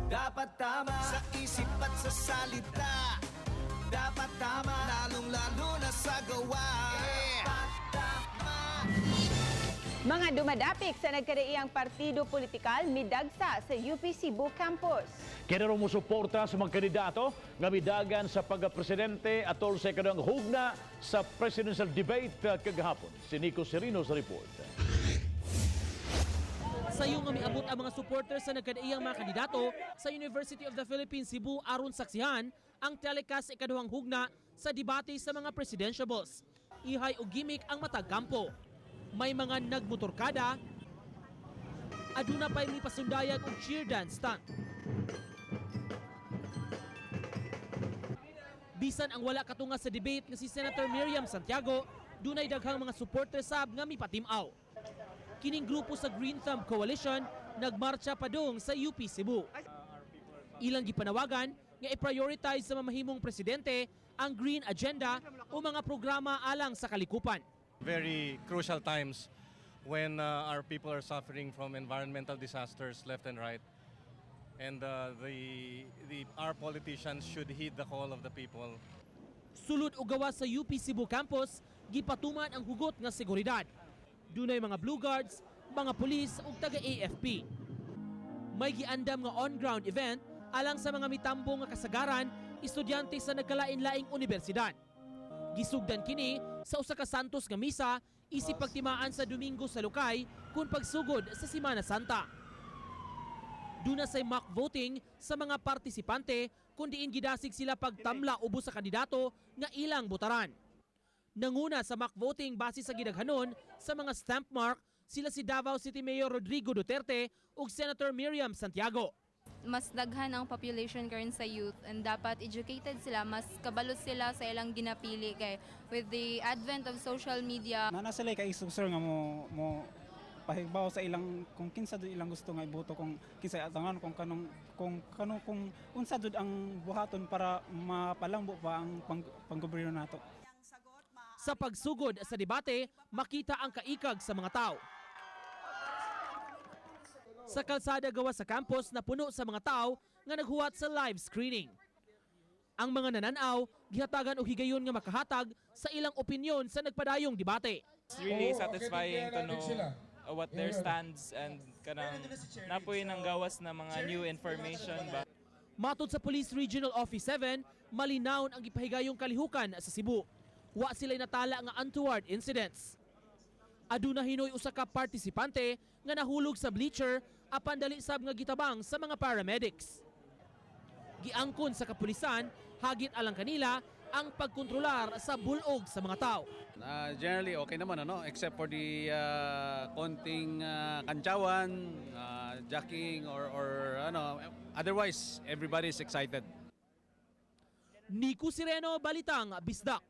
Dapat tama sa isip at sa salita. Dapat tama, lalong-lalo na sa gawa. Dapat tama. Mga dumadapik sa nagkadaiyang partido politikal midagsa sa UP Cebu Campus. Kaya mo suporta sa mga kandidato nga midagan sa pagka-presidente atol sa kanang hugna sa presidential debate kagahapon. Si Nico Serino sa report. Sayo nga miabot ang mga supporters sa nagkadaiyang mga kandidato sa University of the Philippines Cebu aron saksihan ang telecast ikaduhang hugna sa debate sa mga presidentiables. Ihay o gimmick ang matag kampo. May mga nagmotorkada, aduna pa'y may pasundayag o cheer dance stunt. Bisan ang wala katunga sa debate nga si Senator Miriam Santiago, dunay daghang mga supporters sab nga mipatimaw. Kining grupo sa Green Thumb Coalition nagmarcha padung sa UP Cebu. Ilang gipanawagan nga i-prioritize sa mamahimong presidente ang green agenda o mga programa alang sa kalikupan. Very crucial times when our people are suffering from environmental disasters left and right. And our politicians should heed the call of the people. Sulod o gawas sa UP Cebu Campus, gipatuman ang hugot nga seguridad. Dunay mga Blue Guards, mga pulis ug taga-AFP. May giandam nga on-ground event alang sa mga mitambong nga kasagaran, estudyante sa nagkalain-laing universidad. Gisugdan kini sa usa ka Santos nga misa isip pagtimaan sa Domingo sa Lukay kung pagsugod sa Semana Santa. Duna say mock voting sa mga partisipante kung diin gidasig sila pagtamla ubos sa kandidato nga ilang botaran. Nanguna sa mock voting base sa gidaghanon sa mga stamp mark sila si Davao City Mayor Rodrigo Duterte ug Senator Miriam Santiago. Mas daghan ang population karon sa youth and dapat educated sila, mas kabalot sila sa ilang ginapili kay with the advent of social media. Nana sila kay sir nga mo pahigbaw sa ilang kung kinsa dud ilang gusto nga iboto kung kinsa atangan kung unsa dud ang buhaton para mapalambo pa ang panggobyerno nato. Sa pagsugod sa debate, makita ang kaikag sa mga tao. Sa kalsada gawa sa campus na puno sa mga tao nga naghuwat sa live screening. Ang mga nananaw, gihatagan o higayon nga makahatag sa ilang opinyon sa nagpadayong debate. It's really satisfying to know what their stands and kanang napoy ng gawas na mga new information ba. Matod sa Police Regional Office 7, malinawon ang gipahigayong kalihukan sa Cebu. Wa sila'y natala nga untoward incidents. Aduna hinoy usa ka partisipante nga nahulog sa bleacher apan dali sab nga gitabang sa mga paramedics. Giangkon sa kapulisan hagit alang kanila ang pagkontrolar sa bulog sa mga tao. Generally okay naman except for the konting kantsawan, jacking or otherwise everybody is excited. Nico Sereno, Balitang Bisdak.